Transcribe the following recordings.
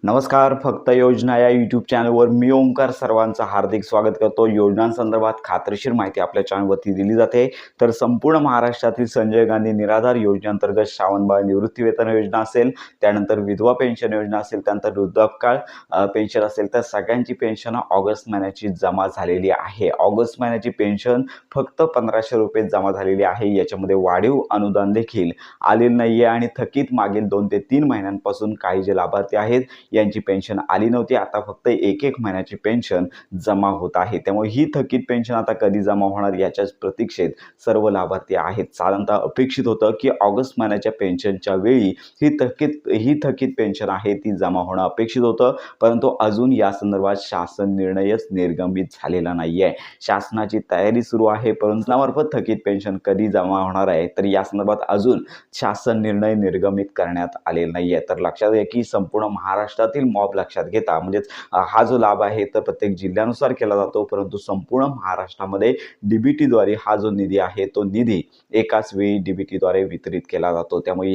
नमस्कार. फक्त योजना या यूट्यूब चॅनलवर मी ओंकार सर्वांचं हार्दिक स्वागत करतो. योजनांसंदर्भात खात्रीशीर माहिती आपल्या चॅनलवरती दिली जाते. तर संपूर्ण महाराष्ट्रातील संजय गांधी निराधार योजनेअंतर्गत श्रावणबाळ निवृत्ती वेतन योजना असेल, त्यानंतर विधवा पेन्शन योजना असेल, त्यानंतर वृद्धापकाळ पेन्शन असेल, तर सगळ्यांची पेन्शन ऑगस्ट महिन्याची जमा झालेली आहे. ऑगस्ट महिन्याची पेन्शन फक्त 1500 रुपये जमा झालेली आहे. याच्यामध्ये वाढीव अनुदान देखील आलेलं नाही आहे आणि थकीत मागील 2 ते 3 महिन्यांपासून काही जे लाभार्थी आहेत यांची पेन्शन आली नव्हती. आता फक्त एक महिन्याची पेन्शन जमा होत आहे. त्यामुळे ही थकीत पेन्शन आता कधी जमा होणार याच्याच प्रतीक्षेत सर्व लाभार्थी आहेत. साधारणतः अपेक्षित होतं की ऑगस्ट महिन्याच्या पेन्शनच्या वेळी ही थकीत पेन्शन आहे ती जमा होणं अपेक्षित होतं, परंतु अजून या संदर्भात शासन निर्णयच निर्गमित झालेला नाही आहे. शासनाची तयारी सुरू आहे, परंतु मार्फत थकीत पेन्शन कधी जमा होणार आहे तर या संदर्भात अजून शासन निर्णय निर्गमित करण्यात आलेला नाही आहे. तर लक्षात घ्या की संपूर्ण महाराष्ट्रातील मॉब लक्षात घेता म्हणजेच हा जो लाभ आहे तर प्रत्येक जिल्ह्यानुसार केला जातो, परंतु संपूर्ण महाराष्ट्रामध्ये डीबीटीद्वारे हा जो निधी आहे तो निधी एकाच वेळी डीबीटीद्वारे वितरित केला जातो. त्यामुळे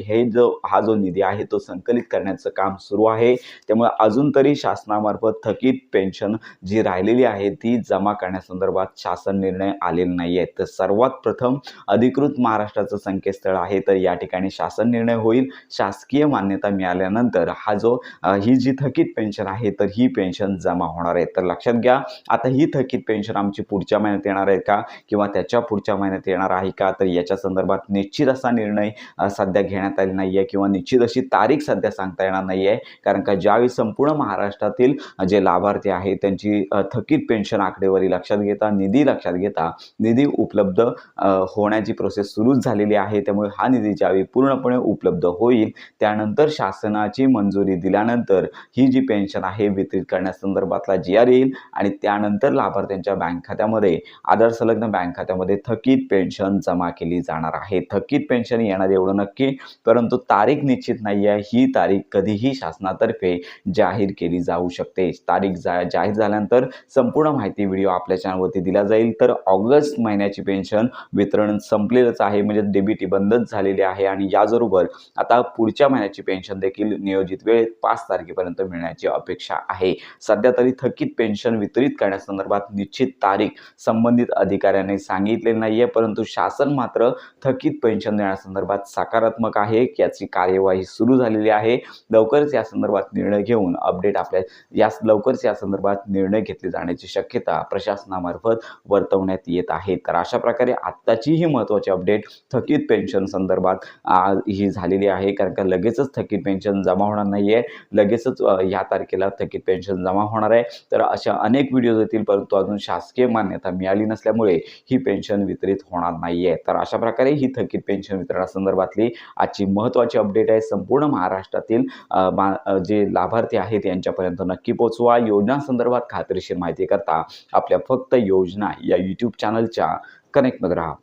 हा जो निधी आहे तो संकलित करण्याचं काम सुरू आहे. त्यामुळे अजून तरी शासनामार्फत थकीत पेन्शन जी राहिलेली आहे ती जमा करण्यासंदर्भात शासन निर्णय आलेला नाही आहे. तर सर्वात प्रथम अधिकृत महाराष्ट्राचं संकेतस्थळ आहे, तर या ठिकाणी शासन निर्णय होईल. शासकीय मान्यता मिळाल्यानंतर ही जी थकीत पेन्शन आहे तर ही पेन्शन जमा होणार आहे. तर लक्षात घ्या, आता ही थकीत पेन्शन आमची पुढच्या महिन्यात येणार आहे का किंवा त्याच्या पुढच्या महिन्यात येणार आहे का, तर याच्या संदर्भात निश्चित असा निर्णय सध्या घेण्यात आलेला नाही आहे किंवा निश्चित अशी तारीख सध्या सांगता येणार नाही आहे. कारण का ज्यावेळी संपूर्ण महाराष्ट्रातील जे लाभार्थी आहेत त्यांची थकीत पेन्शन आकडेवारी लक्षात घेता, निधी उपलब्ध होण्याची प्रोसेस सुरूच झालेली आहे. त्यामुळे हा निधी ज्यावेळी पूर्णपणे उपलब्ध होईल त्यानंतर शासनाची मंजुरी दिल्यानंतर ही जी पेन्शन आहे वितरित करण्यासंदर्भातला GR येईल आणि त्यानंतर लाभार्थ्यांच्या बँक खात्यामध्ये आधार संलग्न बँक खात्यामध्ये थकीत पेन्शन जमा केली जाणार आहे. थकीत पेन्शन येणार एवढं नक्की, परंतु तारीख निश्चित नाही आहे. ही तारीख कधीही शासनातर्फे जाहीर केली जाऊ शकते. तारीख जाहीर झाल्यानंतर संपूर्ण माहिती व्हिडिओ आपल्या चॅनलवरती दिला जाईल. तर ऑगस्ट महिन्याची पेन्शन वितरण संपलेलंच आहे, म्हणजे डीबीटी बंदच झालेली आहे आणि याचबरोबर आता पुढच्या महिन्याची पेन्शन देखील नियोजित वेळेत 5 तारखेपर्यंत मिळण्याची अपेक्षा आहे. सध्या तरी थकीत पेन्शन वितरित करण्यासंदर्भात निश्चित तारीख संबंधित अधिकाऱ्यांनी सांगितलेली नाही आहे, परंतु शासन मात्र थकीत पेन्शन देण्यासंदर्भात सकारात्मक आहे. याची कार्यवाही सुरू झालेली आहे. लवकरच या संदर्भात निर्णय घेऊन लवकरच या संदर्भात निर्णय घेतले जाण्याची शक्यता प्रशासनामार्फत वर्तवण्यात येत आहे. तर अशा प्रकारे आत्ताची ही महत्त्वाची अपडेट थकीत पेन्शन संदर्भात ही झालेली आहे. कारण का लगेचच थकीत पेन्शन जमा होणार नाही आहे, लगेचच या तारखेला थकीत पेन्शन जमा होणार आहे. तर अशा अनेक व्हिडिओज येतील, परंतु अजून शासकीय मान्यता मिळाली नसल्यामुळे ही पेन्शन वितरित होणार नाही आहे. तर अशा प्रकारे ही थकीत पेन्शन वितरणासंदर्भातली आजची महत्त्वाची अपडेट आहे. संपूर्ण महाराष्ट्रातील जे लाभार्थी आहेत यांच्यापर्यंत नक्की पोहोचवा. योजनांसंदर्भात खात्रीशीर माहिती करता आपल्या फक्त योजना या यूट्यूब चॅनलच्या कनेक्टमध्ये राहा.